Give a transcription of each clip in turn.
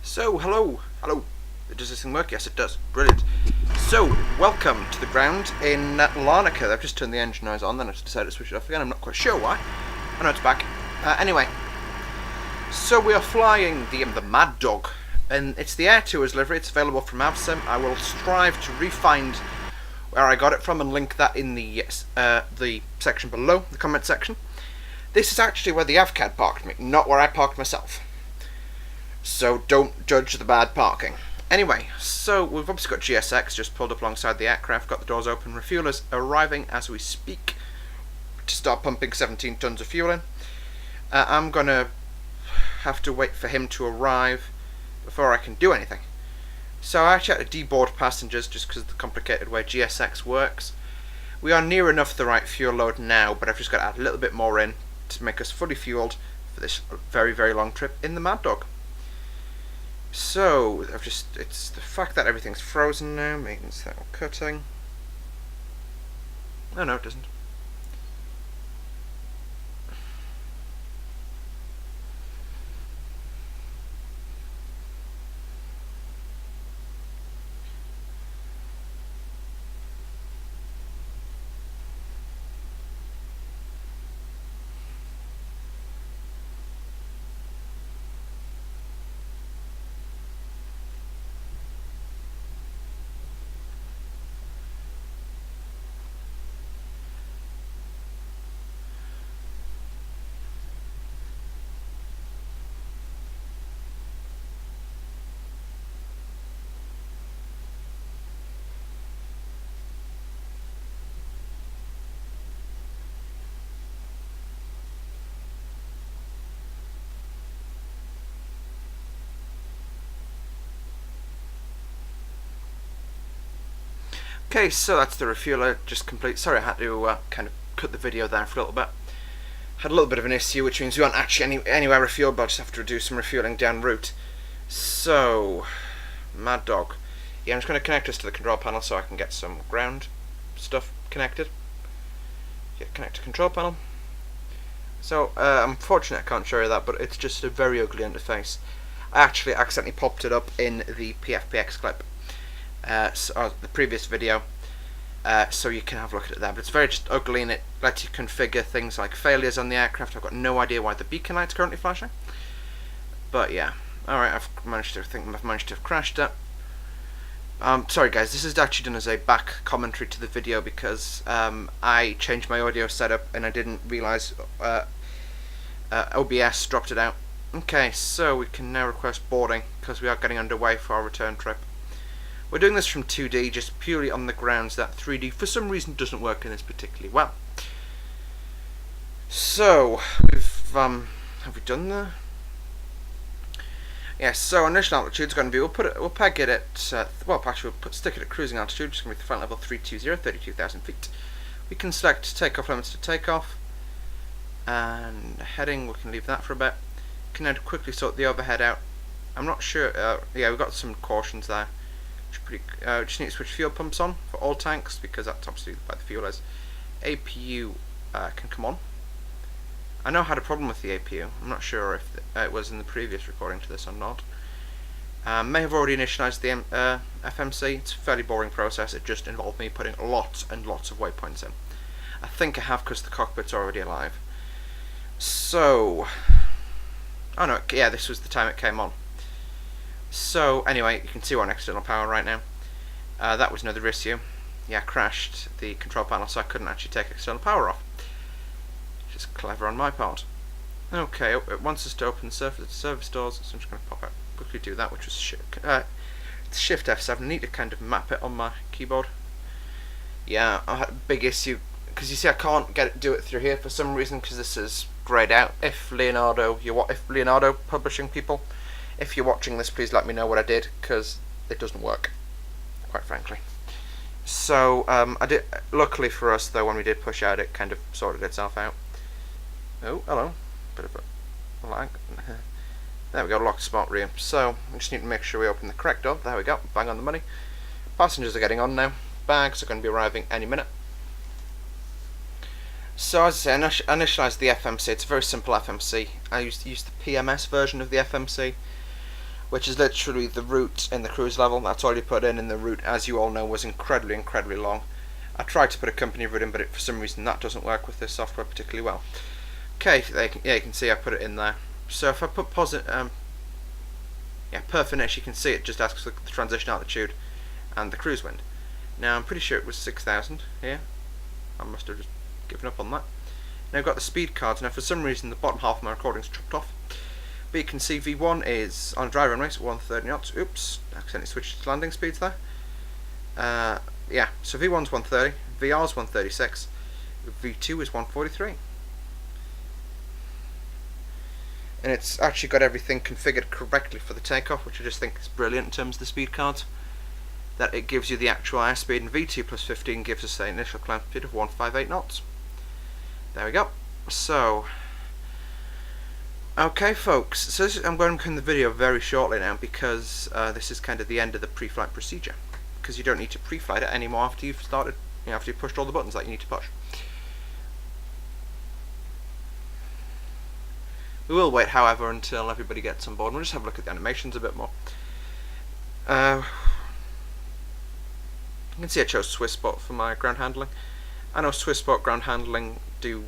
So, hello. Does this thing work? Yes, it does. Brilliant. So, welcome to the ground in Larnaca. I've just turned the engine noise on, then I decided to switch it off again. I'm not quite sure why. I know it's back. Anyway, so we are flying the Maddog, and it's the Air Tours livery. It's available from Avsim. I will strive to re-find where I got it from and link that in the section below, the comment section. This is actually where the AvCAD parked me, not where I parked myself. So don't judge the bad parking. Anyway, so we've obviously got GSX just pulled up alongside the aircraft, got the doors open, refuelers arriving as we speak to start pumping 17 tons of fuel in. I'm going to have to wait for him to arrive before I can do anything. So I actually had to deboard passengers just because of the complicated way GSX works. We are near enough the right fuel load now, but I've just got to add a little bit more in to make us fully fueled for this very, very long trip in the Maddog. So, it's the fact that everything's frozen now means that we're cutting. Oh no, it doesn't. Okay, so that's the refueler just complete. Sorry, I had to kind of cut the video there for a little bit. Had a little bit of an issue, which means we aren't actually anywhere refueled, but I'll just have to do some refueling down route. So, Maddog. Yeah, I'm just going to connect this to the control panel so I can get some ground stuff connected. Yeah, connect to control panel. So, I'm fortunate I can't show you that, but it's just a very ugly interface. I actually accidentally popped it up in the PFPX clip. The previous video, so you can have a look at it there, but it's very just ugly, and it lets you configure things like failures on the aircraft. I've got no idea why the beacon light's currently flashing, but yeah. Alright, I've managed to have crashed it. Sorry guys, this is actually done as a back commentary to the video because I changed my audio setup and I didn't realise OBS dropped it out. Okay, so we can now request boarding because we are getting underway for our return trip. We're doing this from 2D just purely on the grounds that 3D for some reason doesn't work in this particularly well. So we've have we done the? Yes. So initial altitude is going to be we'll peg it at well actually we'll stick it at cruising altitude, which is going to be the flight level 320, 32,000 feet. We can select takeoff limits to takeoff, and heading we can leave that for a bit. Can now quickly sort the overhead out. I'm not sure. Yeah, we've got some cautions there. Just need to switch fuel pumps on for all tanks because that's obviously where the fuel is. APU can come on. I know I had a problem with the APU. I'm not sure if it was in the previous recording to this or not. May have already initialized the FMC. It's a fairly boring process. It just involved me putting lots and lots of waypoints in. I think I have because the cockpit's already alive. So, oh no, yeah, this was the time it came on. So anyway, you can see we're on external power right now. That was another issue. Yeah, I crashed the control panel, so I couldn't actually take external power off. Which is clever on my part. Okay, it wants us to open the service doors, so I'm just going to pop out quickly do that, which was Shift F7. I need to kind of map it on my keyboard. Yeah, I had a big issue because you see I can't do it through here for some reason because this is grayed out. If Leonardo publishing people, if you're watching this, please let me know what I did, because it doesn't work, quite frankly. So, I did. Luckily for us, though, when we did push out, it kind of sorted itself out. Oh, hello. Bit of a lag. There we go, locked spot rear. So, we just need to make sure we open the correct door. There we go, bang on the money. Passengers are getting on now. Bags are going to be arriving any minute. So, as I say, I initialized the FMC. It's a very simple FMC. I used the PMS version of the FMC, which is literally the route in the cruise level. That's all you put in, and the route, as you all know, was incredibly long. I tried to put a company route in, but for some reason that doesn't work with this software particularly well. Okay, yeah, you can see I put it in there. So if I put per finish, you can see it just asks for the transition altitude and the cruise wind. Now I'm pretty sure it was 6,000 here. I must have just given up on that. Now I've got the speed cards. Now for some reason the bottom half of my recording's chopped off. But you can see V1 is on a dry runway, so 130 knots. Oops, accidentally switched to landing speeds there. Yeah, so V1's 130, VR's 136, V2 is 143. And it's actually got everything configured correctly for the takeoff, which I just think is brilliant in terms of the speed cards. That it gives you the actual airspeed, and V2 plus 15 gives us the initial climb speed of 158 knots. There we go. So, okay folks, so I'm going to end the video very shortly now, because this is kind of the end of the pre-flight procedure, because you don't need to pre-flight it anymore after you've started, after you've pushed all the buttons that you need to push. We will wait, however, until everybody gets on board, and we'll just have a look at the animations a bit more. You can see I chose Swissport for my ground handling. I know Swissport ground handling do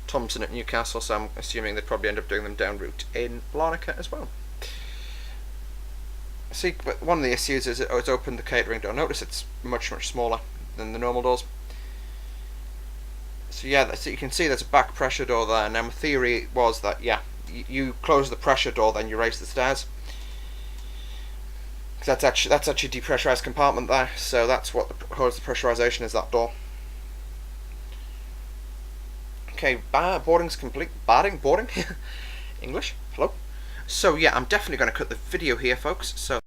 Thompson at Newcastle, so I'm assuming they'd probably end up doing them down route in Larnaca as well. See, but one of the issues is it's opened the catering door. Notice it's much smaller than the normal doors. So yeah, so you can see there's a back pressure door there. Now my theory was that you close the pressure door, then you raise the stairs. That's actually depressurized compartment there. So that's what holds the pressurization, is that door. Okay, boarding's complete. Boarding? English? Hello? So yeah, I'm definitely going to cut the video here, folks. So